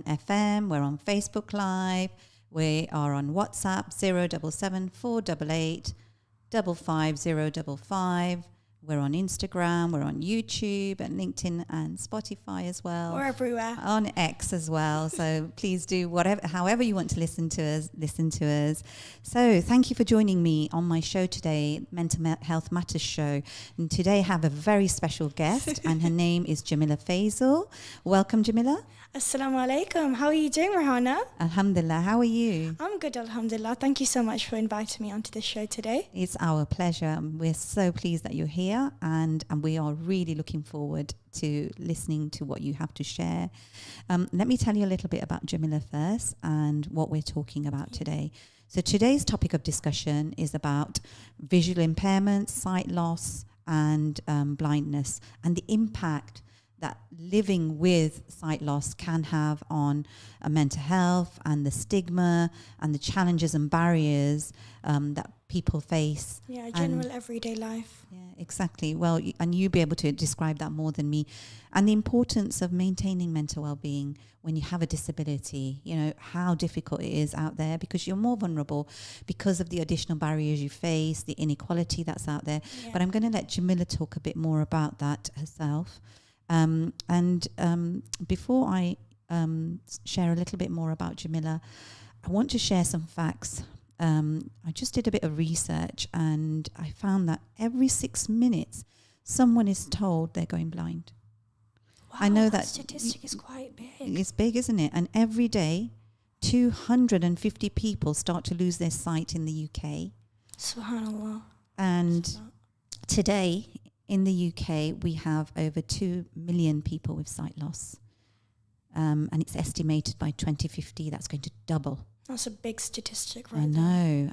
FM. We're on Facebook Live. We are on WhatsApp 077 488 55055. We're on Instagram. We're on YouTube and LinkedIn and Spotify as well. We're everywhere. On X as well. So please do however you want to listen to us. So thank you for joining me on my show today, Mental Health Matters show. And today I have a very special guest and her name is Jameelah Faisal. Welcome, Jameelah. Assalamu alaikum. How are you doing, Rehana? Alhamdulillah. How are you? I'm good, alhamdulillah. Thank you so much for inviting me onto this show today. It's our pleasure. We're so pleased that you're here and we are really looking forward to listening to what you have to share. Let me tell you a little bit about Jameelah first and what we're talking about today. So today's topic of discussion is about visual impairment, sight loss and blindness and the impact that living with sight loss can have on mental health and the stigma and the challenges and barriers that people face. Yeah, general everyday life. Yeah, exactly. Well, and you'll be able to describe that more than me. And the importance of maintaining mental well-being when you have a disability, you know, how difficult it is out there because you're more vulnerable because of the additional barriers you face, the inequality that's out there. Yeah. But I'm going to let Jameelah talk a bit more about that herself. Before I share a little bit more about Jameelah, I want to share some facts. I just did a bit of research and I found that every 6 minutes someone is told they're going blind. Wow, I know that statistic is quite big. It's big, isn't it? And every day 250 people start to lose their sight in the UK. Subhanallah. And today in the UK, we have over 2 million people with sight loss. And it's estimated by 2050 that's going to double. That's a big statistic, right? I know.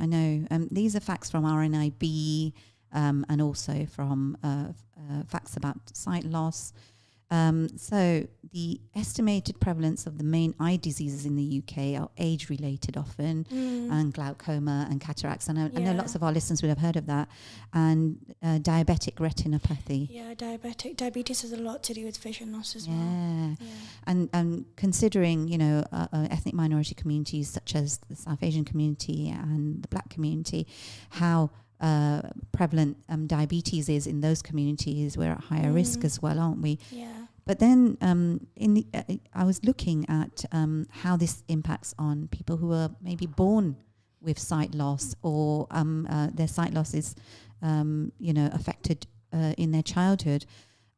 These are facts from RNIB and also from facts about sight loss. So the estimated prevalence of the main eye diseases in the UK are age-related often, and glaucoma and cataracts. I know lots of our listeners would have heard of that. And diabetic retinopathy. Yeah, diabetes has a lot to do with vision loss as well. Yeah. And considering, you know, ethnic minority communities such as the South Asian community and the Black community, how prevalent diabetes is in those communities, we're at higher risk as well, aren't we? Yeah. But then I was looking at how this impacts on people who are maybe born with sight loss or their sight loss is, affected in their childhood.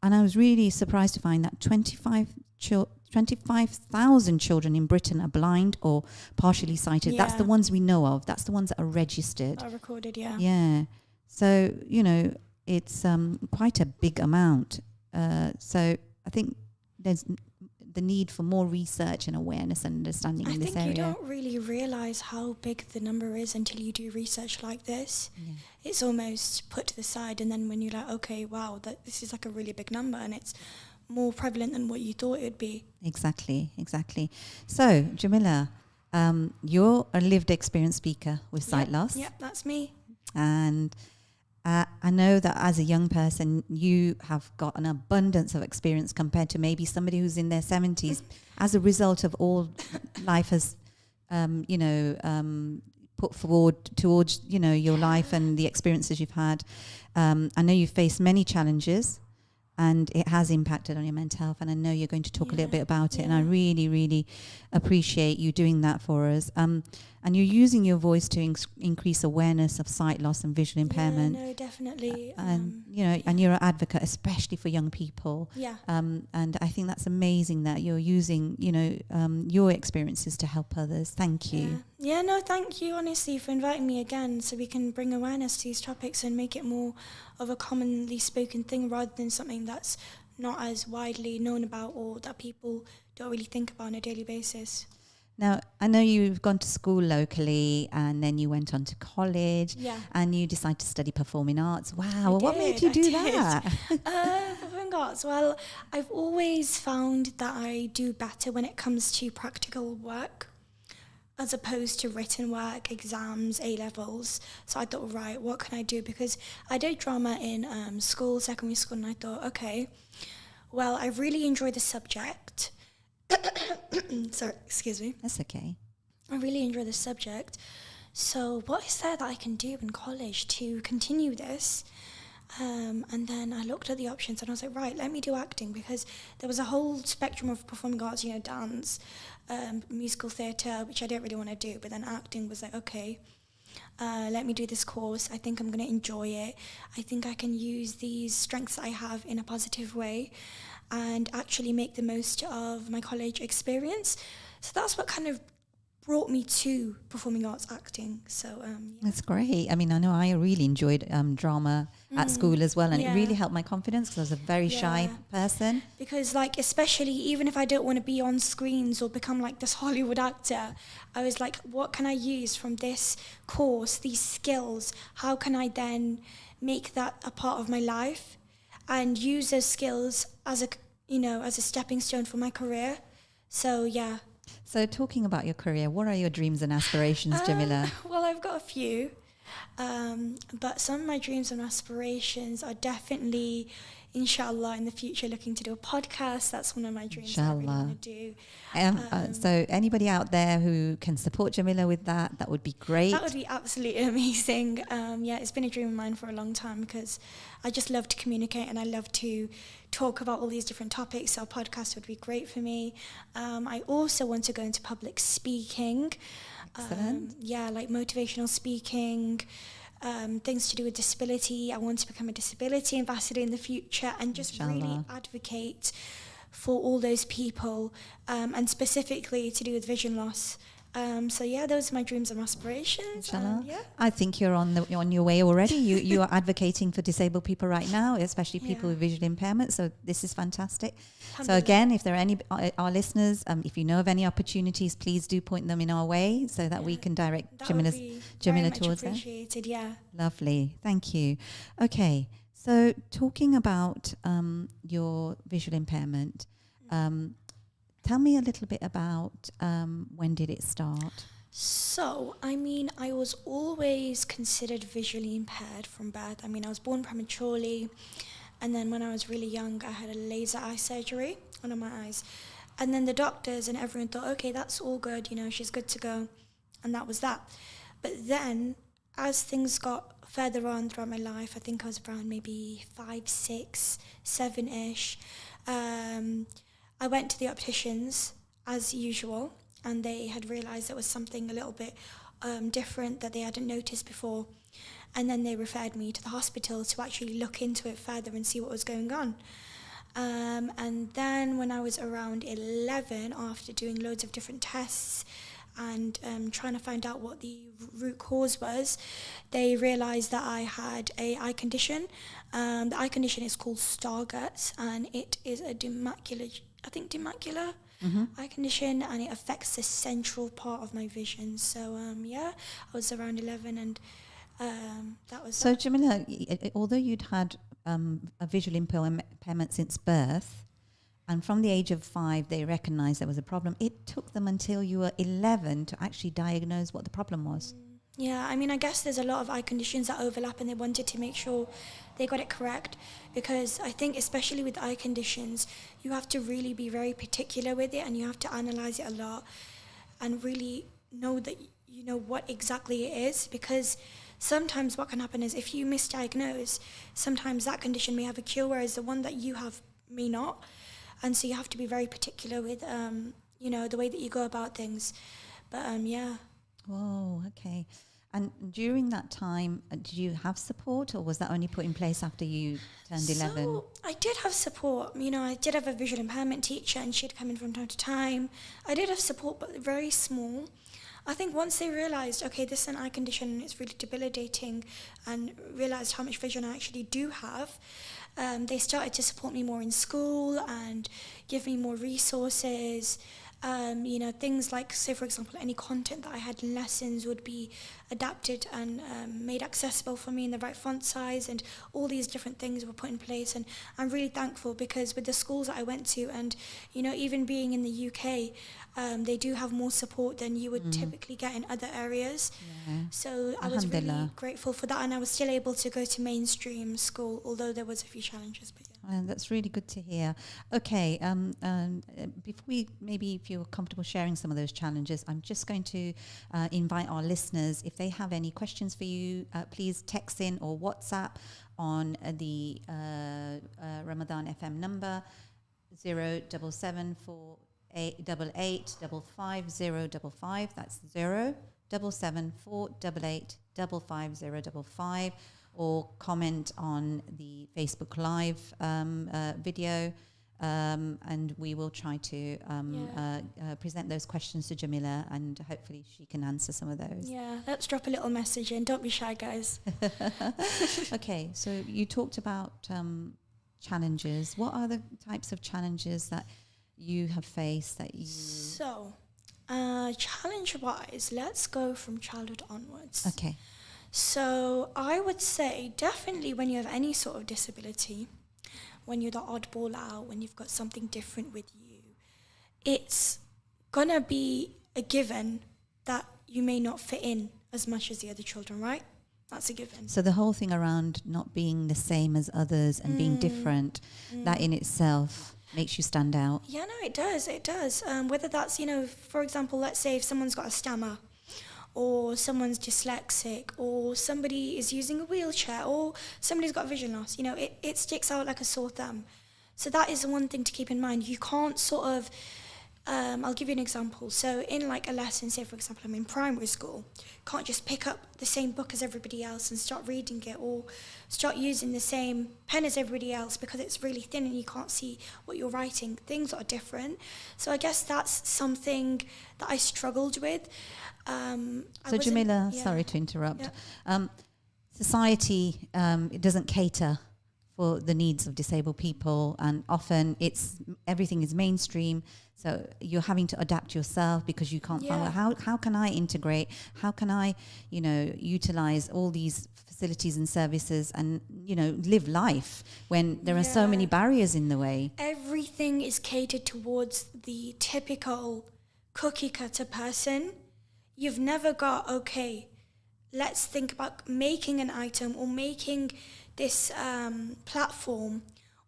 And I was really surprised to find that 25,000 children in Britain are blind or partially sighted. Yeah. That's the ones we know of. That's the ones that are registered. Are recorded, yeah. Yeah. So, you know, it's quite a big amount. So I think there's the need for more research and awareness and understanding in this area. I think you don't really realise how big the number is until you do research like this. Yeah. It's almost put to the side, and then when you're like, okay, wow, this is like a really big number and it's more prevalent than what you thought it would be. Exactly. So, Jameelah, you're a lived experience speaker with sight loss. Yep, that's me. And I know that as a young person, you have got an abundance of experience compared to maybe somebody who's in their 70s as a result of all life has, put forward towards, your life and the experiences you've had. I know you've faced many challenges and it has impacted on your mental health. And I know you're going to talk a little bit about it. And I really, really appreciate you doing that for us. And you're using your voice to increase awareness of sight loss and visual impairment. Yeah, no, definitely. And you're an advocate, especially for young people. Yeah. And I think that's amazing that you're using, your experiences to help others. Thank you. Yeah, no, thank you, honestly, for inviting me again so we can bring awareness to these topics and make it more of a commonly spoken thing rather than something that's not as widely known about or that people don't really think about on a daily basis. Now, I know you've gone to school locally and then you went on to college and you decided to study performing arts. Wow, what made you do that? Performing arts, well, I've always found that I do better when it comes to practical work as opposed to written work, exams, A-levels. So I thought, right, what can I do? Because I did drama in secondary school, and I thought, okay, well, I really enjoy the subject. Sorry, excuse me. That's okay. I really enjoy the subject. So what is there that I can do in college to continue this? And then I looked at the options and I was like, right, let me do acting, because there was a whole spectrum of performing arts, you know, dance, musical theatre, which I didn't really want to do. But then acting was like, okay, let me do this course. I think I'm going to enjoy it. I think I can use these strengths I have in a positive way and actually make the most of my college experience. So that's what kind of brought me to performing arts acting. So That's great. I mean, I know I really enjoyed drama at school as well, and it really helped my confidence because I was a very shy person. Because like, especially even if I don't want to be on screens or become like this Hollywood actor, I was like, what can I use from this course, these skills? How can I then make that a part of my life and use those skills as a, you know, as a stepping stone for my career? So yeah. So talking about your career, what are your dreams and aspirations, Jameelah? Well, I've got a few, but some of my dreams and aspirations are definitely, inshallah, in the future looking to do a podcast. That's one of my dreams that I really want to do. So anybody out there who can support Jameelah with that, that would be great. That would be absolutely amazing. Yeah, it's been a dream of mine for a long time because I just love to communicate and I love to talk about all these different topics, so a podcast would be great for me. I also want to go into public speaking. Excellent. Yeah, like motivational speaking, things to do with disability. I want to become a disability ambassador in the future and just really advocate for all those people, and specifically to do with vision loss. So yeah, those are my dreams and aspirations. Yeah. I think you're on your way already. You are advocating for disabled people right now, especially people with visual impairment. So this is fantastic. So again, if there are any our listeners, if you know of any opportunities, please do point them in our way so that we can direct Jameelah towards them. Appreciated, yeah. Lovely, thank you. Okay, so talking about your visual impairment. Tell me a little bit about when did it start? So, I mean, I was always considered visually impaired from birth. I mean, I was born prematurely, and then when I was really young, I had a laser eye surgery on one of my eyes. And then the doctors and everyone thought, okay, that's all good, you know, she's good to go. And that was that. But then, as things got further on throughout my life, I think I was around maybe 5, 6, 7-ish, I went to the opticians as usual, and they had realised there was something a little bit different that they hadn't noticed before. And then they referred me to the hospital to actually look into it further and see what was going on. And then when I was around 11, after doing loads of different tests and trying to find out what the root cause was, they realised that I had a eye condition. The eye condition is called Stargardt's, and it is a demacular eye condition, and it affects the central part of my vision. So I was around 11, and that was. So Jameelah, although you'd had a visual impairment since birth, and from the age of 5 they recognised there was a problem, it took them until you were 11 to actually diagnose what the problem was. Yeah, I mean, I guess there's a lot of eye conditions that overlap, and they wanted to make sure they got it correct, because I think especially with eye conditions, you have to really be very particular with it, and you have to analyse it a lot and really know that you know what exactly it is, because sometimes what can happen is if you misdiagnose, sometimes that condition may have a cure, whereas the one that you have may not. And so you have to be very particular with, the way that you go about things. But, yeah. Whoa, okay. And during that time, did you have support, or was that only put in place after you turned 11? So I did have support. You know, I did have a visual impairment teacher, and she'd come in from time to time. I did have support, but very small. I think once they realised, okay, this is an eye condition and it's really debilitating, and realised how much vision I actually do have, they started to support me more in school and give me more resources. Things like, say, for example, any content that I had in lessons would be adapted and made accessible for me in the right font size, and all these different things were put in place. And I'm really thankful, because with the schools that I went to, and, even being in the UK, they do have more support than you would typically get in other areas. Yeah. So I was really grateful for that, and I was still able to go to mainstream school, although there was a few challenges. But yeah. That's really good to hear. Okay, before we, maybe if you're comfortable sharing some of those challenges, I'm just going to invite our listeners, if they have any questions for you, please text in or WhatsApp on the Ramadan FM number 0774888555055. That's 0774888555055. Or comment on the Facebook Live video, and we will try to present those questions to Jameelah, and hopefully she can answer some of those. Yeah, let's drop a little message in. Don't be shy, guys. Okay, so you talked about challenges. What are the types of challenges that you have faced that you... So, challenge-wise, let's go from childhood onwards. Okay. So I would say definitely when you have any sort of disability, when you're the oddball out, when you've got something different with you, it's gonna be a given that you may not fit in as much as the other children, right? That's a given. So the whole thing around not being the same as others and being different, that in itself makes you stand out. Yeah, no, it does. It does. Whether that's, for example, let's say if someone's got a stammer, or someone's dyslexic, or somebody is using a wheelchair, or somebody's got vision loss, it sticks out like a sore thumb. So that is one thing to keep in mind. You can't sort of, I'll give you an example. So in like a lesson, say for example, I'm in primary school, can't just pick up the same book as everybody else and start reading it, or start using the same pen as everybody else because it's really thin and you can't see what you're writing. Things are different. So I guess that's something that I struggled with. So Jameelah, sorry to interrupt. Yeah. Society, it doesn't cater for the needs of disabled people, and often everything is mainstream. So you're having to adapt yourself because you can't find out how can I integrate? How can I, utilize all these facilities and services and live life when there are so many barriers in the way? Everything is catered towards the typical cookie cutter person. You've never got, okay, let's think about making an item or making this platform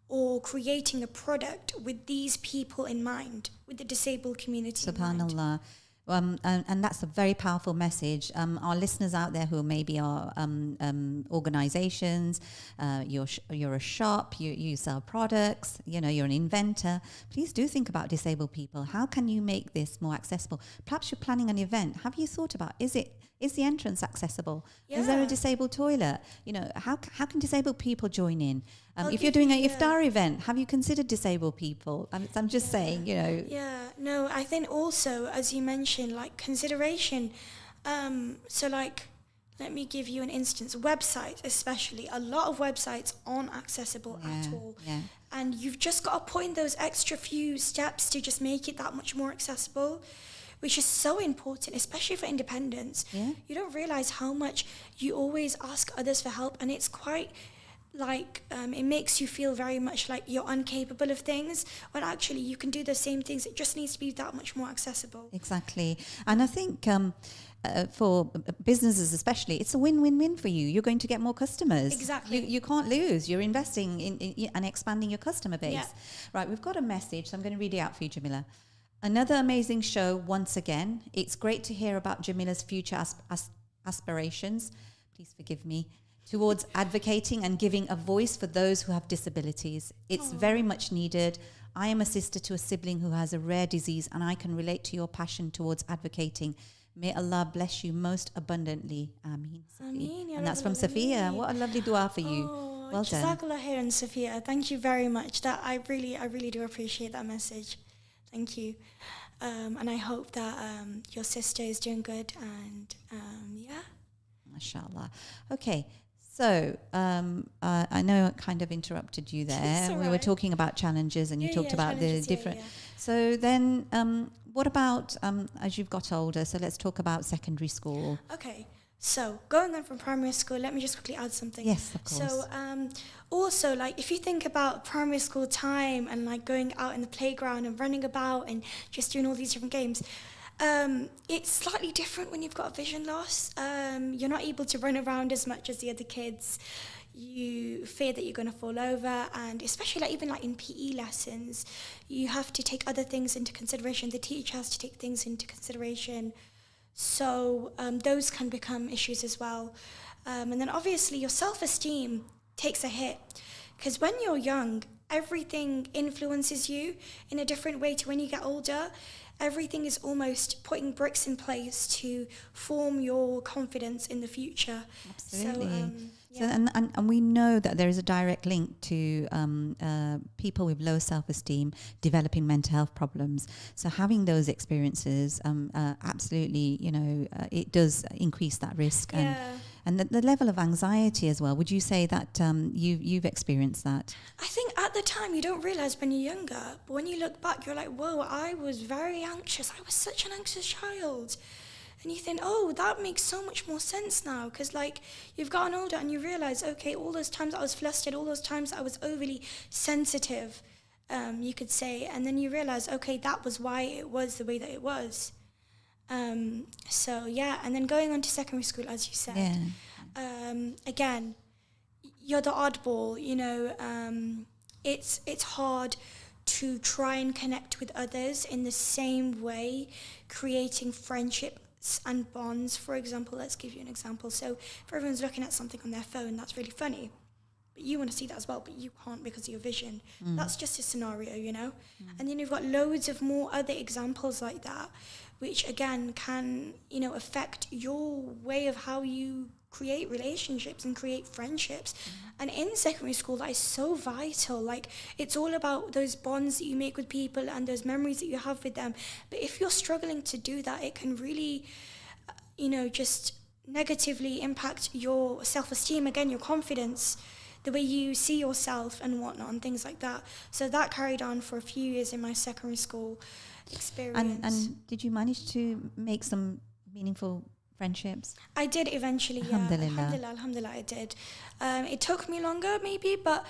or creating a product with these people in mind, with the disabled community Subhanallah. And that's a very powerful message. Our listeners out there who maybe are organizations, you're a shop, you sell products, you're an inventor. Please do think about disabled people. How can you make this more accessible? Perhaps you're planning an event. Have you thought about, is the entrance accessible? Yeah. Is there a disabled toilet? How can disabled people join in? If you're doing an iftar event, have you considered disabled people? I'm just saying, Yeah, no, I think also, as you mentioned, like consideration. So like, let me give you an instance. Websites, especially, a lot of websites aren't accessible at all. Yeah. And you've just got to put in those extra few steps to just make it that much more accessible, which is so important, especially for independence. Yeah. You don't realize how much you always ask others for help, and it's quite like it makes you feel very much like you're incapable of things, when actually you can do the same things. It just needs to be that much more accessible. Exactly. And I think for businesses especially, it's a win-win-win for you. You're going to get more customers. Exactly. You can't lose. You're investing in and expanding your customer base. Yeah. Right, we've got a message, so I'm going to read it out for you, Jameelah. Another amazing show once again. It's great to hear about Jameelah's future aspirations. Please forgive me. Towards advocating and giving a voice for those who have disabilities. It's very much needed. I am a sister to a sibling who has a rare disease, and I can relate to your passion towards advocating. May Allah bless you most abundantly. Ameen. Ameen, and that's from Sophia. What a lovely dua for you. Well done. Jazakallah khairan, Sophia. Thank you very much. That I really do appreciate that message. Thank you. And I hope that your sister is doing good, and MashaAllah. Okay. So I know I kind of interrupted you there. We were talking about challenges, and you talked about the different... So then what about as you've got older? So let's talk about secondary school. Okay. So going on from primary school, let me just quickly add something. Yes, of course. So also, like, if you think about primary school time and like going out in the playground and running about and just doing all these different games, it's slightly different when you've got a vision loss. You're not able to run around as much as the other kids. you fear that you're going to fall over, and especially like even like in PE lessons, you have to take other things into consideration. The teacher has to take things into consideration. So those can become issues as well. And then obviously your self-esteem takes a hit, because when you're young, everything influences you in a different way to when you get older. Everything is almost putting bricks in place to form your confidence in the future. Absolutely. So, So, and we know that there is a direct link to people with low self-esteem developing mental health problems. So having those experiences, absolutely, it does increase that risk. And the level of anxiety as well. Would you say that you've experienced that? I think at the time you don't realise when you're younger, but when you look back, you're like, whoa, I was very anxious. I was such an anxious child. And you think, oh, that makes so much more sense now, because like you've gotten older and you realise, okay, all those times I was flustered, all those times I was overly sensitive, you could say, and then you realise, okay, that was why it was the way that it was. So yeah, and then going on to secondary school, as you said, again, you're the oddball, it's hard to try and connect with others in the same way, creating friendships and bonds. For example, let's give you an example. So if everyone's looking at something on their phone, that's really funny, but you want to see that as well, but you can't because of your vision. That's just a scenario, And then you've got loads of more other examples like that, which again can, affect your way of how you create relationships and create friendships. And in secondary school, that is so vital. Like, it's all about those bonds that you make with people and those memories that you have with them. But if you're struggling to do that, it can really, just negatively impact your self-esteem, again, your confidence, the way you see yourself and whatnot and things like that. So that carried on for a few years in my secondary school experience. And did you manage to make some meaningful friendships? I did eventually, Alhamdulillah, I did. It took me longer maybe, but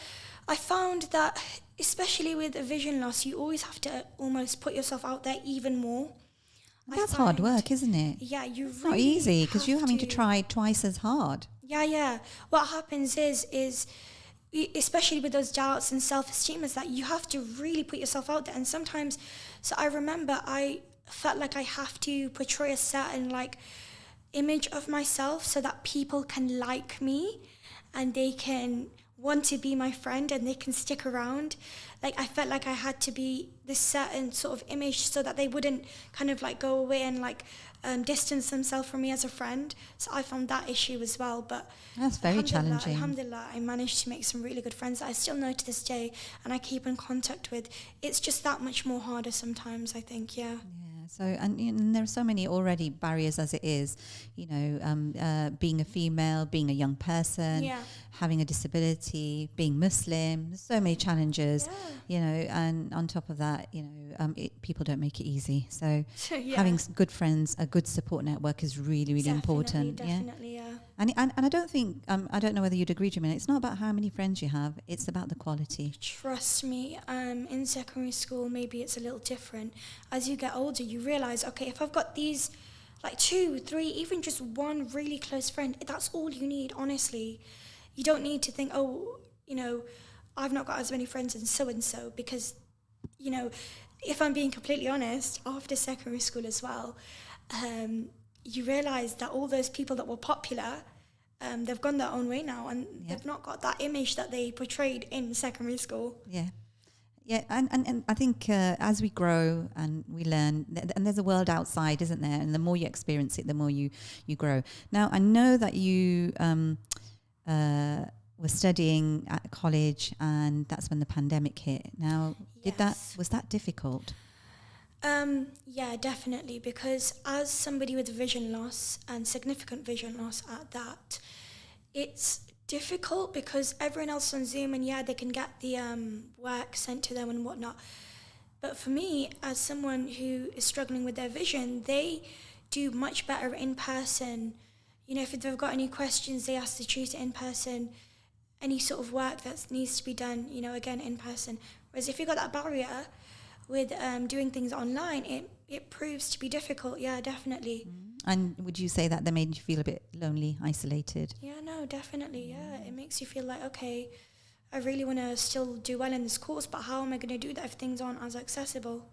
I found that especially with a vision loss, you always have to almost put yourself out there even more. That's hard work, isn't it? Yeah, you really not easy, because you're having to try twice as hard. Yeah. What happens is especially with those doubts and self-esteem, is that you have to really put yourself out there. And sometimes, so I remember I felt like I have to portray a certain image of myself so that people can like me and they can want to be my friend and they can stick around. I felt like I had to be this certain sort of image so that they wouldn't kind of go away and distance themselves from me as a friend. So I found that issue as well. But that's very challenging. Alhamdulillah, I managed to make some really good friends that I still know to this day and I keep in contact with. It's just that much more harder sometimes, I think, yeah. So, and there are so many already barriers as it is, being a female, being a young person, having a disability, being Muslim, there's so many challenges, and on top of that, people don't make it easy. So having good friends, a good support network is really, really important. Definitely, yeah. And I don't think, I don't know whether you'd agree, Jameelah, it's not about how many friends you have, it's about the quality. Trust me, in secondary school, maybe it's a little different. As you get older, you realise, okay, if I've got these, 2, 3, even just one really close friend, that's all you need, honestly. You don't need to think, I've not got as many friends as so-and-so, because, if I'm being completely honest, after secondary school as well, you realise that all those people that were popular, they've gone their own way now, and they've not got that image that they portrayed in secondary school. Yeah, and I think as we grow and we learn, and there's a world outside, isn't there? And the more you experience it, the more you grow. Now, I know that you were studying at college, and that's when the pandemic hit. Now, was that difficult? Yeah, definitely, because as somebody with vision loss and significant vision loss at that, it's difficult because everyone else on Zoom and they can get the work sent to them and whatnot. But for me, as someone who is struggling with their vision, they do much better in person. If they've got any questions, they ask the tutor in person. Any sort of work that needs to be done, again, in person. Whereas if you've got that barrier with doing things online, it proves to be difficult. Yeah, definitely. And would you say that they made you feel a bit lonely, isolated? Yeah, no, definitely. Yeah, it makes you feel like, okay, I really want to still do well in this course, but how am I going to do that if things aren't as accessible?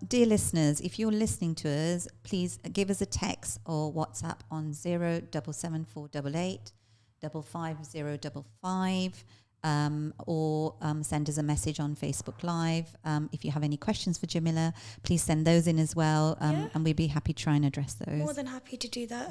Dear listeners, if you're listening to us, please give us a text or WhatsApp on 07748 55055, or send us a message on Facebook Live. If you have any questions for Jameelah, please send those in as well, and we'd be happy to try and address those. More than happy to do that.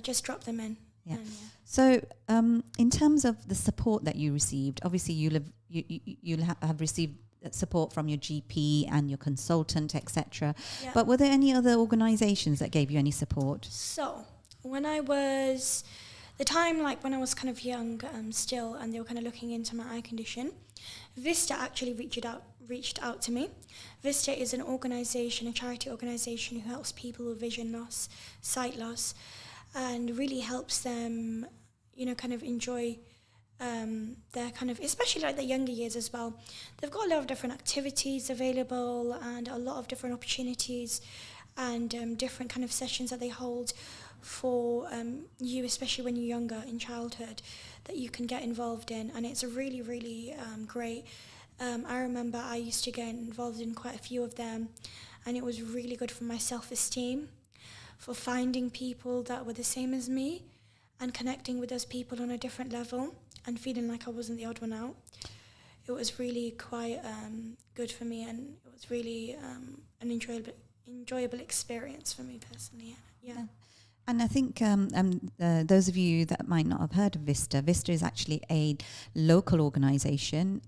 Just drop them in. Yeah. So, in terms of the support that you received, obviously you'll have received support from your GP and your consultant, etc. Yeah. But were there any other organisations that gave you any support? So, when I was when I was kind of young still, and they were kind of looking into my eye condition, Vista actually reached out to me. Vista is an organisation, a charity organisation who helps people with vision loss, sight loss, and really helps them, kind of enjoy their kind of, especially like the younger years as well. They've got a lot of different activities available and a lot of different opportunities and different kind of sessions that they hold for you, especially when you're younger in childhood, that you can get involved in, and it's really, really great. I remember I used to get involved in quite a few of them, and it was really good for my self-esteem, for finding people that were the same as me and connecting with those people on a different level and feeling like I wasn't the odd one out. It was really quite good for me, and it was really an enjoyable experience for me personally. Yeah. And I think those of you that might not have heard of Vista is actually a local organisation.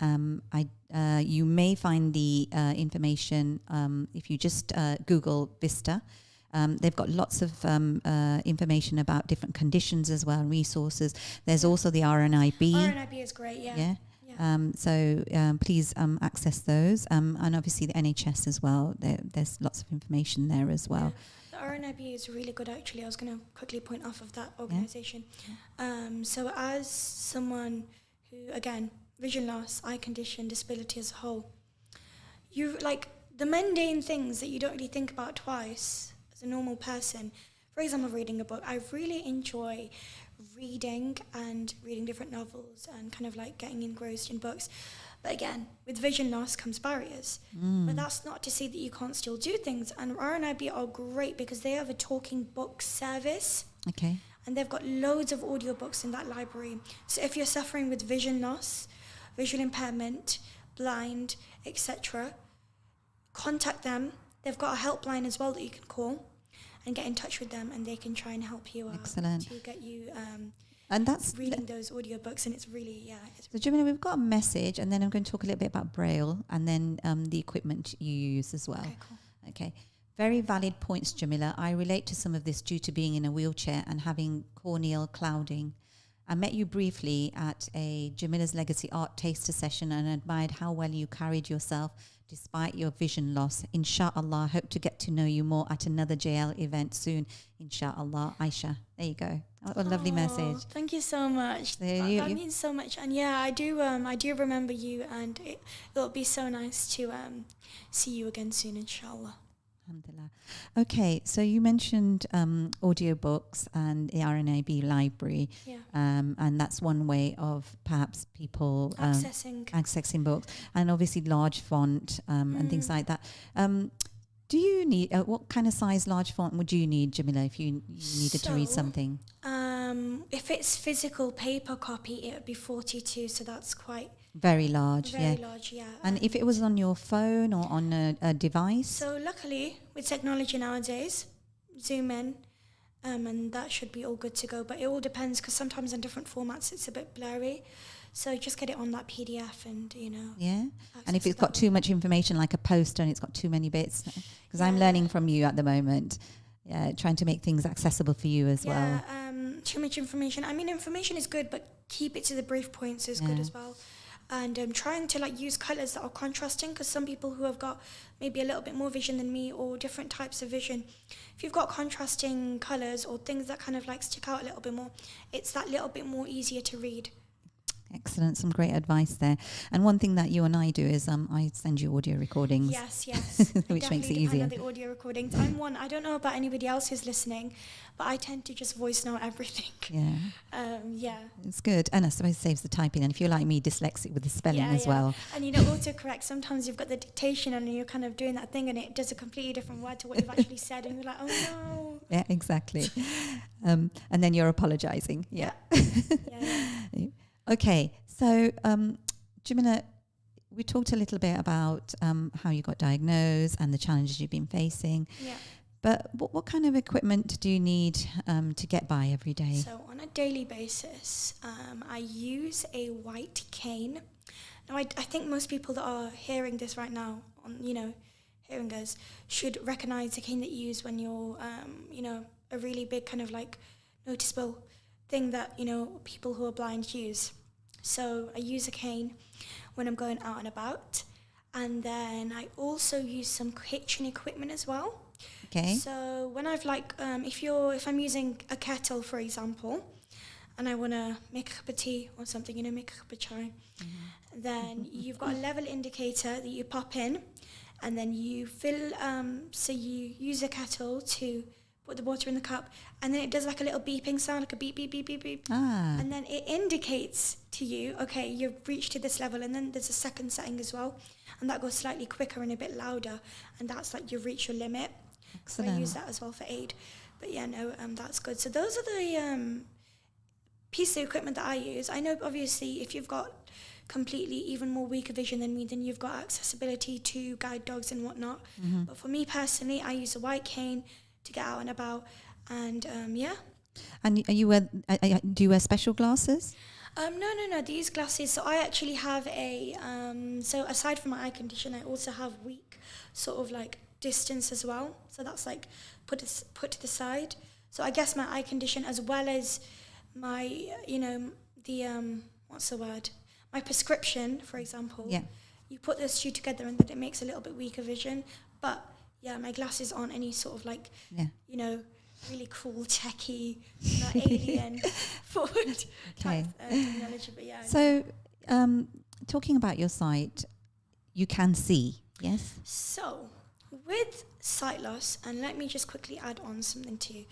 You may find the information if you just Google Vista. They've got lots of information about different conditions as well, resources. There's also the RNIB. RNIB is great, yeah. So please access those. And obviously the NHS as well. There's lots of information there as well. Yeah. The RNIB is really good, actually. I was going to quickly point off of that organisation. Yeah. So as someone who, again, vision loss, eye condition, disability as a whole, you like the mundane things that you don't really think about twice as a normal person. For example, reading a book. I really enjoy reading different novels and kind of like getting engrossed in books. But again, with vision loss comes barriers. But that's not to say that you can't still do things. And RNIB are great because they have a talking book service. Okay. And they've got loads of audiobooks in that library. So if you're suffering with vision loss, visual impairment, blind, etc., contact them. They've got a helpline as well that you can call and get in touch with them, and they can try and help you out. Excellent. To get you and that's reading those audiobooks, and it's really, So Jameelah, we've got a message, and then I'm going to talk a little bit about Braille, and then the equipment you use as well. Okay, cool. Okay. Very valid points, Jameelah. I relate to some of this due to being in a wheelchair and having corneal clouding. I met you briefly at a Jameelah's Legacy Art Taster session and admired how well you carried yourself despite your vision loss. Inshallah, hope to get to know you more at another JL event soon. Inshallah. Aisha, there you go. What a lovely message. Thank you so much. That means so much. And yeah, I do remember you, and it'll be so nice to see you again soon, inshallah. Alhamdulillah. Okay, so you mentioned audiobooks and the RNAB library, and that's one way of perhaps people accessing books, and obviously large font and things like that. Do you need what kind of size large font would you need, Jameelah, if you needed to read something? If it's physical paper copy, it would be 42, so that's quite very large. Very large, yeah. And if it was on your phone or on a device? So luckily, with technology nowadays, zoom in, and that should be all good to go. But it all depends, because sometimes in different formats it's a bit blurry. So just get it on that PDF and, Yeah. And if it's got too much information, like a poster and it's got too many bits, because I'm learning from you at the moment, trying to make things accessible for you as well. Too much information. I mean, information is good, but keep it to the brief points is good as well. And trying to use colours that are contrasting, because some people who have got maybe a little bit more vision than me or different types of vision, if you've got contrasting colours or things that kind of stick out a little bit more, it's that little bit more easier to read. Excellent. Some great advice there. And one thing that you and I do is I send you audio recordings. Yes, yes. Which makes it easier. On the audio recordings. I don't know about anybody else who's listening, but I tend to just voice note everything. Yeah. Yeah. It's good. And I suppose it saves the typing. And if you're like me, dyslexic with the spelling as well. And autocorrect, sometimes you've got the dictation and you're kind of doing that thing and it does a completely different word to what you've actually said and you're like, oh no. Yeah, exactly. And then you're apologizing. Yeah. Okay, so Jameelah, we talked a little bit about how you got diagnosed and the challenges you've been facing. Yeah. But what kind of equipment do you need to get by every day? So on a daily basis, I use a white cane. Now, I think most people that are hearing this right now, hearing us, should recognise the cane that you use when you're, a really big kind of like noticeable thing that, people who are blind use. So I use a cane when I'm going out and about. And then I also use some kitchen equipment as well. Okay. So when I've if I'm using a kettle, for example, and I want to make a cup of tea or something, make a cup of chai, then you've got a level indicator that you pop in, and then you fill, so you use a kettle to put the water in the cup, and then it does like a little beeping sound, like a beep, beep, beep, beep, beep. And then it indicates to you, okay, you've reached to this level, and then there's a second setting as well, and that goes slightly quicker and a bit louder, and that's like you've reached your limit. Excellent. So I use that as well for aid. But that's good. So those are the pieces of equipment that I use. I know obviously if you've got completely even more weaker vision than me, then you've got accessibility to guide dogs and whatnot. But for me personally, I use a white cane to get out and about, and And do you wear special glasses? No. These glasses. So I actually have so aside from my eye condition, I also have weak sort of like distance as well. So that's like put to the side. So I guess my eye condition as well as my what's the word? My prescription, for example. Yeah. You put those two together and then it makes a little bit weaker vision. But yeah, my glasses aren't any sort of like really cool techie alien forward type technology. But yeah. So talking about your sight, you can see, yes? So with sight loss, and let me just quickly add on something to you.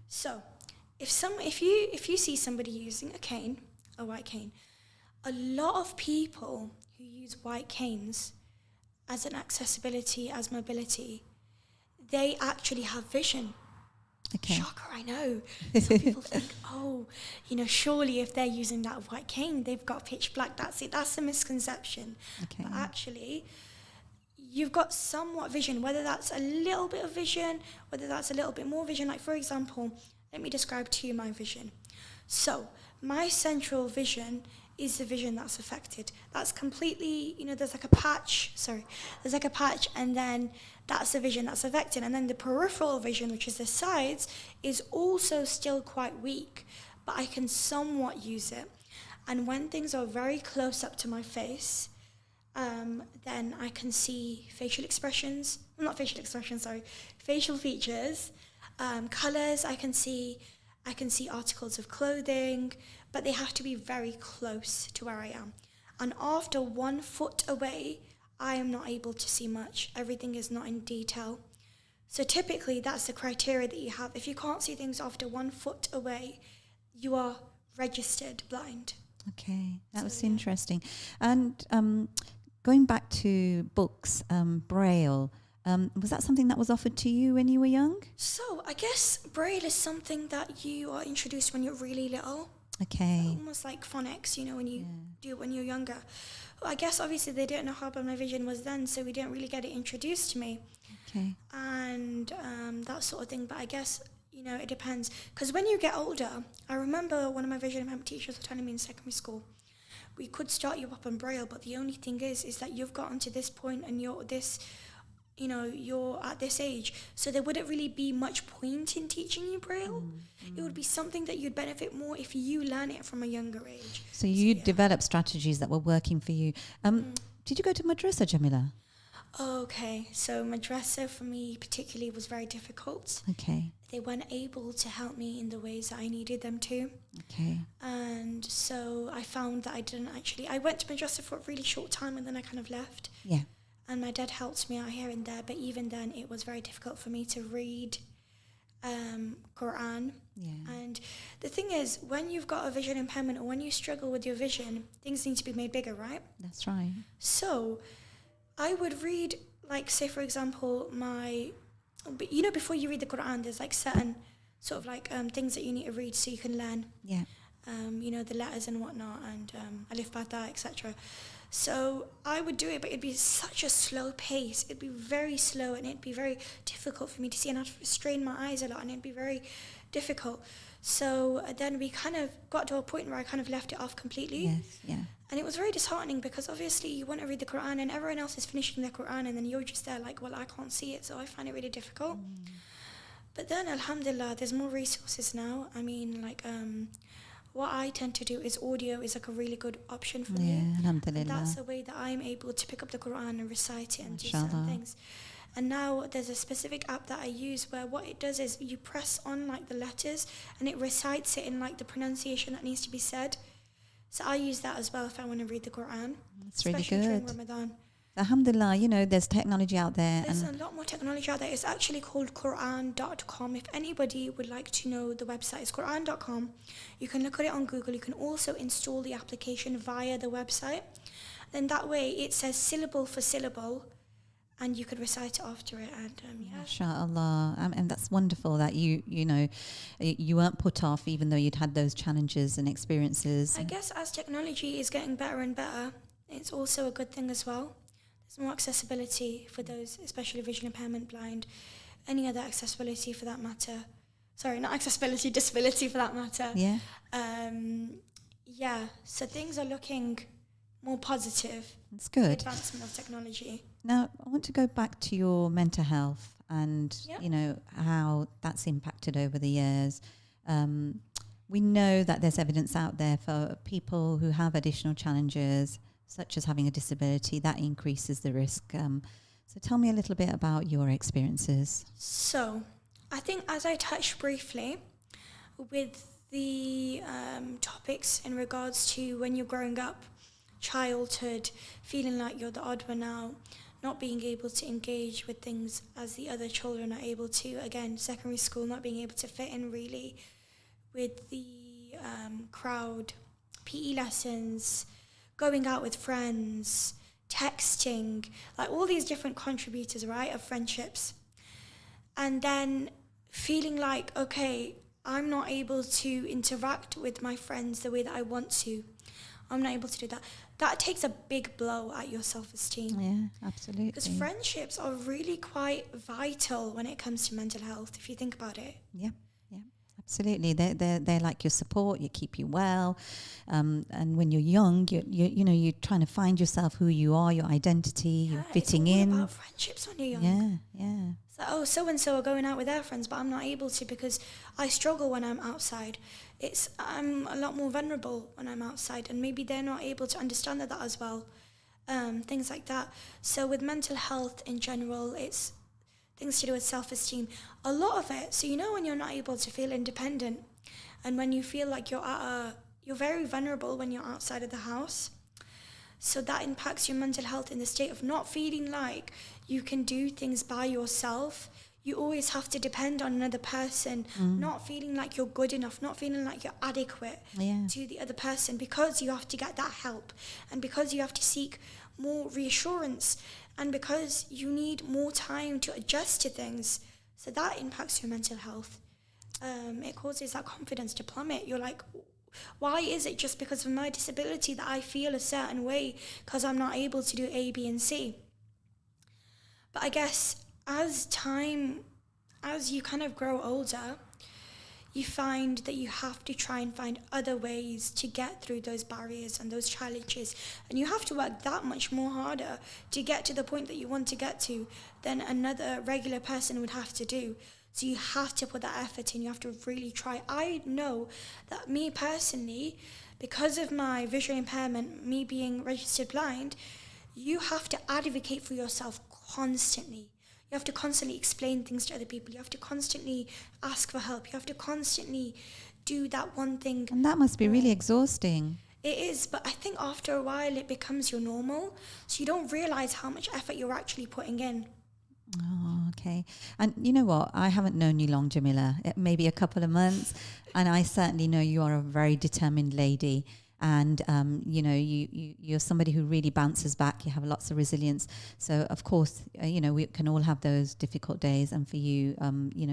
So if you see somebody using a white cane, a lot of people who use white canes as an accessibility, as mobility, they actually have vision. Okay. Shocker, I know. Some people think, surely if they're using that white cane, they've got pitch black. That's it. That's a misconception. Okay. But actually, you've got somewhat vision, whether that's a little bit of vision, whether that's a little bit more vision. Like, for example, let me describe to you my vision. So my central vision is the vision that's affected. That's completely, there's like a patch, and then that's the vision that's affected. And then the peripheral vision, which is the sides, is also still quite weak, but I can somewhat use it. And when things are very close up to my face, then I can see facial features, colours. I can see articles of clothing, but they have to be very close to where I am. And after 1 foot away, I am not able to see much. Everything is not in detail. So typically, that's the criteria that you have. If you can't see things after 1 foot away, you are registered blind. Okay, that was interesting. And going back to books, Braille, was that something that was offered to you when you were young? So I guess Braille is something that you are introduced when you're really little. Okay. Almost like phonics, when you do it when you're younger. Well, I guess obviously they didn't know how bad my vision was then, so we didn't really get it introduced to me. Okay. And that sort of thing. But I guess, it depends. Because when you get older, I remember one of my vision impairment teachers were telling me in secondary school, we could start you up on Braille, but the only thing is that you've gotten to this point and you're at this age, so there wouldn't really be much point in teaching you Braille. It would be something that you'd benefit more if you learn it from a younger age. So you developed strategies that were working for you. Did you go to madrasa, Jameelah? Okay, so madrasa for me particularly was very difficult. Okay. They weren't able to help me in the ways that I needed them to. Okay. And so I found that I went to madrasa for a really short time and then I kind of left. Yeah. And my dad helped me out here and there, but even then it was very difficult for me to read Quran. Yeah. And the thing is, when you've got a vision impairment or when you struggle with your vision, things need to be made bigger, right? That's right. So I would read, like, say, for example, before you read the Quran, there's like certain sort of like things that you need to read so you can learn, Yeah. the letters and whatnot, and alif, ba, ta, etc. So I would do it, but it'd be such a slow pace. It'd be very slow and it'd be very difficult for me to see, and I'd strain my eyes a lot and it'd be very difficult. So then we kind of got to a point where I kind of left it off completely. Yes. Yeah. And it was very disheartening because obviously you want to read the Quran and everyone else is finishing their Quran and then you're just there like, well, I can't see it, so I find it really difficult. But then, alhamdulillah, there's more resources now. I mean, like, what I tend to do is audio is like a really good option for me. Yeah. Alhamdulillah. And that's a way that I'm able to pick up the Quran and recite it and do Mashallah. certain things. And now there's a specific app that I use where what it does is you press on like the letters and it recites it in like the pronunciation that needs to be said. So I use that as well if I want to read the Quran. That's really especially during good. Ramadan. Alhamdulillah, there's technology out there. There's And a lot more technology out there. It's actually called Quran.com. If anybody would like to know the website, it's Quran.com. You can look at it on Google. You can also install the application via the website. Then that way it says syllable for syllable and you could recite it after it. And MashaAllah. And that's wonderful that you weren't put off even though you'd had those challenges and experiences. I guess as technology is getting better and better, it's also a good thing as well. There's more accessibility for those, especially vision impairment, blind, any other accessibility for that matter. Sorry, not accessibility, disability for that matter. Yeah. So things are looking more positive. It's The good. advancement of technology. Now, I want to go back to your mental health and, Yep. how that's impacted over the years. We know that there's evidence out there for people who have additional challenges, such as having a disability, that increases the risk. So tell me a little bit about your experiences. So, I think as I touched briefly with the topics in regards to when you're growing up, childhood, feeling like you're the odd one out, not being able to engage with things as the other children are able to, again, secondary school, not being able to fit in really with the crowd, PE lessons, going out with friends, texting, like all these different contributors, right, of friendships. And then feeling like, okay, I'm not able to interact with my friends the way that I want to. I'm not able to do that. That takes a big blow at your self-esteem. Yeah, absolutely. Because friendships are really quite vital when it comes to mental health, if you think about it. Yeah, absolutely. They're like your support. You keep you well, and when you're young, you're trying to find yourself, who you are, your identity, you're fitting it's all in. about friendships when you're young. Yeah. So and so are going out with their friends, but I'm not able to because I struggle when I'm outside. I'm a lot more vulnerable when I'm outside, and maybe they're not able to understand that as well. Things like that. So with mental health in general, it's things to do with self-esteem. A lot of it. So when you're not able to feel independent, and when you feel like you're very vulnerable when you're outside of the house. So that impacts your mental health in the state of not feeling like you can do things by yourself. You always have to depend on another person, not feeling like you're good enough, not feeling like you're adequate to the other person because you have to get that help and because you have to seek more reassurance and because you need more time to adjust to things. So that impacts your mental health. It causes that confidence to plummet. You're like, why is it just because of my disability that I feel a certain way because I'm not able to do A, B, and C? But I guess as you kind of grow older, you find that you have to try and find other ways to get through those barriers and those challenges. And you have to work that much more harder to get to the point that you want to get to than another regular person would have to do. So you have to put that effort in. You have to really try. I know that me personally, because of my visual impairment, me being registered blind, you have to advocate for yourself constantly. You have to constantly explain things to other people. You have to constantly ask for help. You have to constantly do that one thing. And that must be really exhausting. It is, but I think after a while it becomes your normal. So you don't realize how much effort you're actually putting in. Oh, okay. And you know what? I haven't known you long, Jameelah. Maybe a couple of months. And I certainly know you are a very determined lady. And, you're somebody who really bounces back. You have lots of resilience. So, of course, we can all have those difficult days. And for you,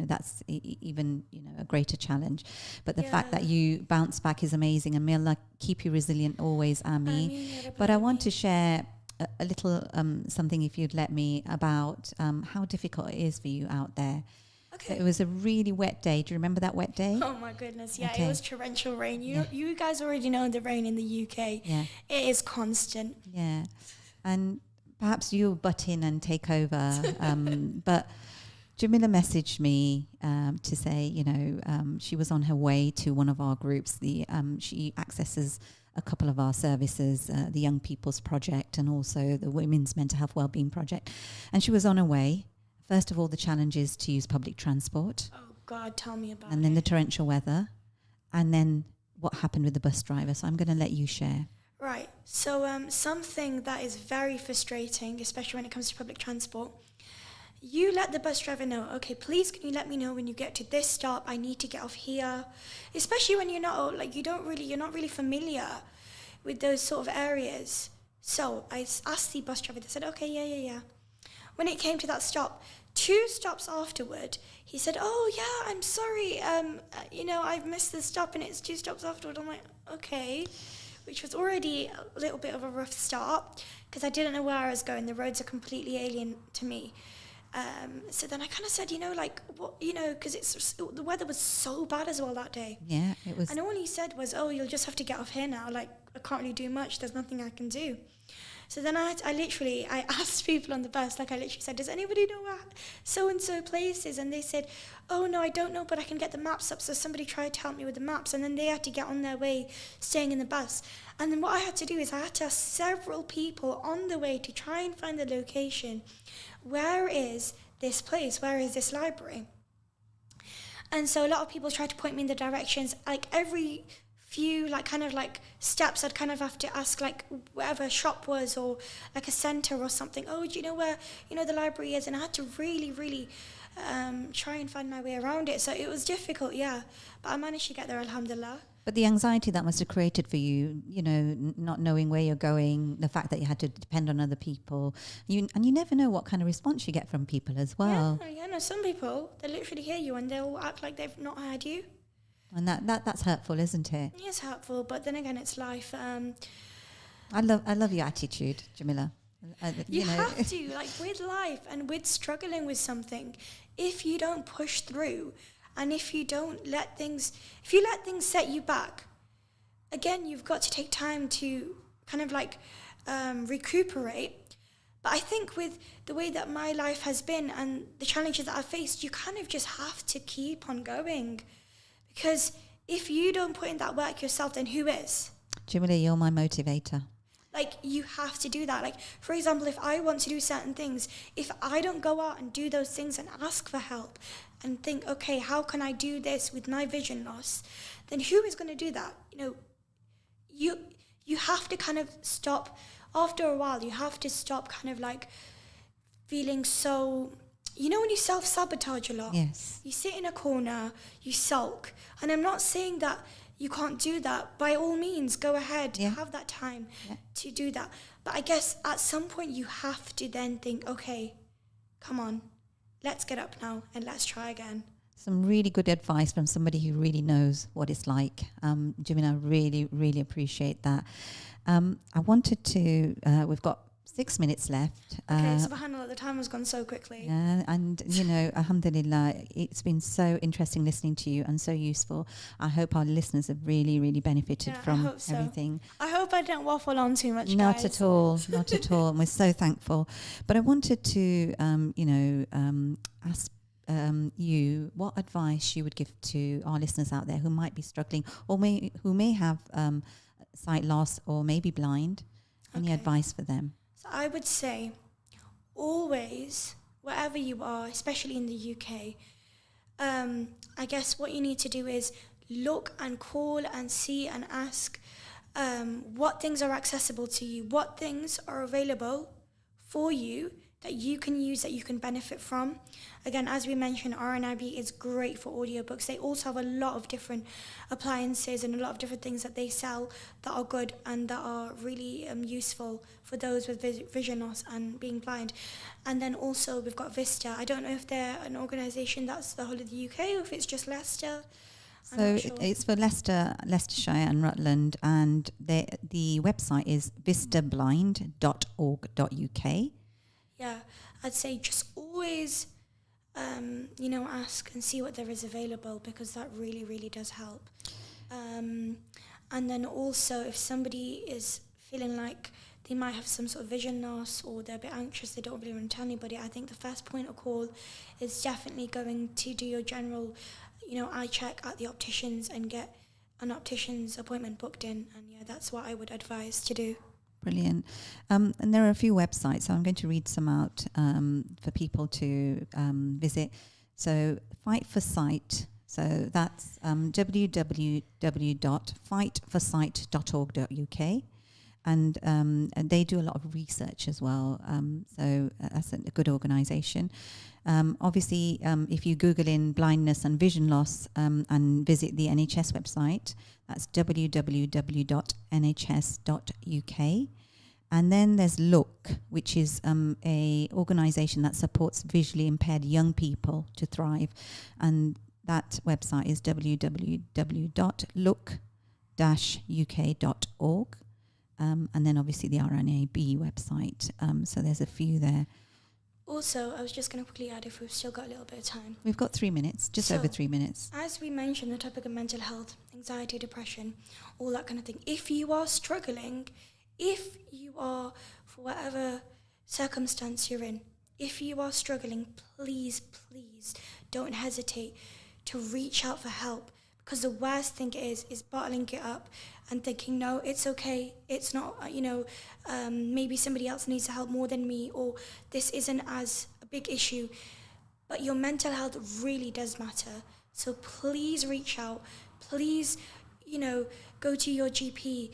that's even, a greater challenge. But the fact that you bounce back is amazing. And may Allah keep you resilient always, Ami. But I want to share a little something, if you'd let me, about how difficult it is for you out there. Okay. So it was a really wet day. Do you remember that wet day? Oh my goodness, yeah, It was torrential rain. You guys already know the rain in the UK. Yeah. It is constant. Yeah. And perhaps you'll butt in and take over. But Jameelah messaged me to say, she was on her way to one of our groups. She accesses a couple of our services, the Young People's Project and also the Women's Mental Health Wellbeing Project. And she was on her way. First of all, the challenge is to use public transport. Oh, God, tell me about it. And then the torrential weather. And then what happened with the bus driver. So I'm going to let you share. Right. So something that is very frustrating, especially when it comes to public transport, you let the bus driver know, okay, please can you let me know when you get to this stop, I need to get off here. Especially when you're not really familiar with those sort of areas. So I asked the bus driver, they said, okay, yeah. When it came to that stop, 2 stops afterward, he said, oh yeah, I'm sorry, I've missed the stop and it's 2 stops afterward. I'm like, okay, which was already a little bit of a rough start because I didn't know where I was going. The roads are completely alien to me. So then I kind of said, because the weather was so bad as well that day. Yeah, it was. And all he said was, oh, you'll just have to get off here now. Like, I can't really do much. There's nothing I can do. So then I asked people on the bus, I literally said, does anybody know where so-and-so place is? And they said, oh, no, I don't know, but I can get the maps up. So somebody tried to help me with the maps. And then they had to get on their way, staying in the bus. And then what I had to do is I had to ask several people on the way to try and find the location. Where is this place? Where is this library? And so a lot of people tried to point me in the directions. Every few steps, I'd kind of have to ask wherever a shop was or a centre or something. Oh, do you know where the library is? And I had to really, really try and find my way around it. So it was difficult, yeah. But I managed to get there, alhamdulillah. But the anxiety that must have created for you, not knowing where you're going, the fact that you had to depend on other people, you never know what kind of response you get from people as well. Yeah, no, some people, they literally hear you and they'll act like they've not heard you. And that's hurtful, isn't it? It's hurtful, but then again, it's life. I love your attitude, Jameelah. You have to, with life and with struggling with something, if you don't push through and if you let things set you back, again, you've got to take time to kind of recuperate. But I think with the way that my life has been and the challenges that I've faced, you kind of just have to keep on going. Because if you don't put in that work yourself, then who is? Jameelah, you're my motivator. You have to do that. For example, if I want to do certain things, if I don't go out and do those things and ask for help and think, okay, how can I do this with my vision loss, then who is going to do that? You have to kind of stop. After a while, you have to stop kind of feeling so... when you self-sabotage a lot? Yes. You sit in a corner, you sulk. And I'm not saying that you can't do that. By all means, go ahead, have that time to do that. But I guess at some point you have to then think, okay, come on, let's get up now and let's try again. Some really good advice from somebody who really knows what it's like. Jameelah, I really, really appreciate that. I wanted to, we've got 6 minutes left. Okay, subhanAllah, the time has gone so quickly. Yeah, and alhamdulillah, it's been so interesting listening to you and so useful. I hope our listeners have really, really benefited from everything. I hope I didn't waffle on too much, Not guys. at all, not at all. And we're so thankful. But I wanted to, ask you what advice you would give to our listeners out there who might be struggling or who may have sight loss or may be blind. Any advice for them? So I would say always, wherever you are, especially in the UK, I guess what you need to do is look and call and see and ask what things are accessible to you, what things are available for you that you can use, that you can benefit from. Again, as we mentioned, RNIB is great for audiobooks. They also have a lot of different appliances and a lot of different things that they sell that are good and that are really useful for those with vision loss and being blind. And then also we've got Vista. I don't know if they're an organisation that's the whole of the UK or if it's just Leicester. So it's for Leicestershire and Rutland, and the website is vistablind.org.uk. Yeah, I'd say just always, ask and see what there is available, because that really, really does help. And then also, if somebody is feeling like they might have some sort of vision loss or they're a bit anxious, they don't really want to tell anybody, I think the first point of call is definitely going to do your general, eye check at the opticians and get an optician's appointment booked in. And yeah, that's what I would advise to do. Brilliant. And there are a few websites, so I'm going to read some out for people to visit. So Fight for Sight, so that's www.fightforsight.org.uk. And they do a lot of research as well. So that's a good organisation. Obviously, if you Google in blindness and vision loss and visit the NHS website, that's www.nhs.uk. And then there's Look, which is a organisation that supports visually impaired young people to thrive. And that website is www.look-uk.org. And then obviously the RNAB website. So there's a few there. Also, I was just going to quickly add, if we've still got a little bit of time. We've got 3 minutes, just over 3 minutes. As we mentioned, the topic of mental health, anxiety, depression, all that kind of thing. If you are struggling, if you are, for whatever circumstance you're in, if you are struggling, please, please don't hesitate to reach out for help. Because the worst thing is bottling it up and thinking, no, it's okay, it's not, maybe somebody else needs help more than me, or this isn't as a big issue. But your mental health really does matter. So please reach out. Please, go to your GP,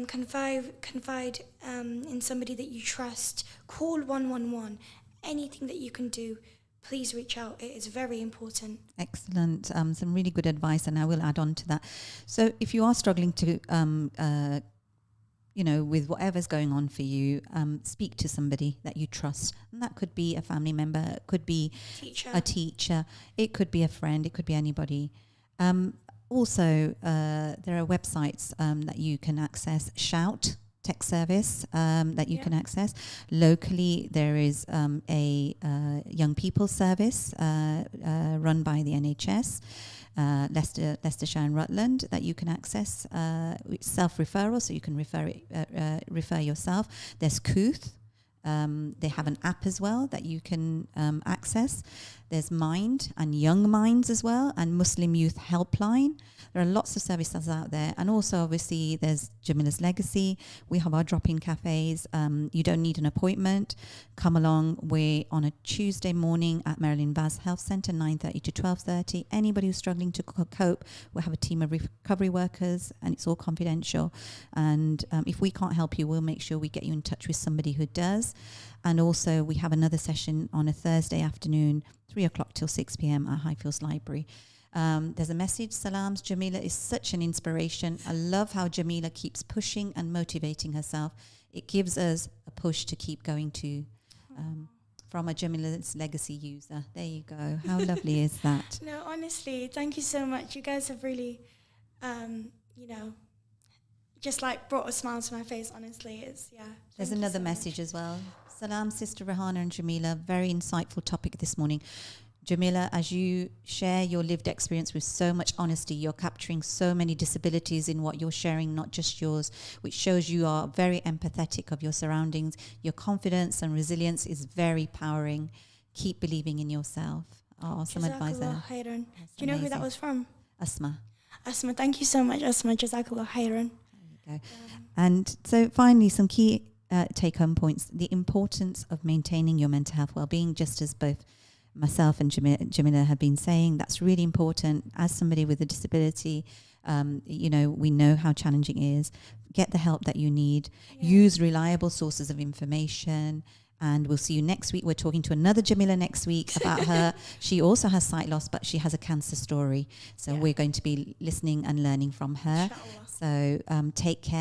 confide in somebody that you trust. Call 111. Anything that you can do, please reach out. It is very important. Excellent. Some really good advice, and I will add on to that. So if you are struggling to, with whatever's going on for you, speak to somebody that you trust. And that could be a family member, it could be a teacher, it could be a friend, it could be anybody. Also, there are websites that you can access. Shout tech service that you can access. Locally, there is a young people service run by the NHS, Leicestershire and Rutland, that you can access. Self-referral, so you can refer yourself. There's Kooth. They have an app as well that you can access. There's Mind and Young Minds as well, and Muslim Youth Helpline. There are lots of services out there. And also, obviously, there's Jameelah's Legacy. We have our drop-in cafes. You don't need an appointment. Come along. We're on a Tuesday morning at Marilyn Vaz Health Centre, 9:30 to 12:30. Anybody who's struggling to cope, we'll have a team of recovery workers, and it's all confidential. And if we can't help you, we'll make sure we get you in touch with somebody who does. And also, we have another session on a Thursday afternoon, 3 o'clock till 6 p.m. at Highfields Library. There's a message. Salams. Jameelah is such an inspiration. I love how Jameelah keeps pushing and motivating herself. It gives us a push to keep going to. From a Jameelah's Legacy user. There you go. How lovely is that? No, honestly, thank you so much. You guys have really, just brought a smile to my face. Honestly, There's another message as well. Salam, Sister Rehana and Jameelah. Very insightful topic this morning. Jameelah, as you share your lived experience with so much honesty, you're capturing so many disabilities in what you're sharing, not just yours, which shows you are very empathetic of your surroundings. Your confidence and resilience is very powering. Keep believing in yourself. Oh, some advice there. Do you know who that was from? Asma. Asma, thank you so much, Asma. Jazakallah khairan. There you go. And so finally, some key take-home points. The importance of maintaining your mental health well-being, just as both myself and Jameelah have been saying, that's really important. As somebody with a disability, we know how challenging it is. Get the help that you need. Use reliable sources of information. And we'll see you next week. We're talking to another Jameelah next week about her. She also has sight loss, but she has a cancer story. So we're going to be listening and learning from her. Inshallah. So take care.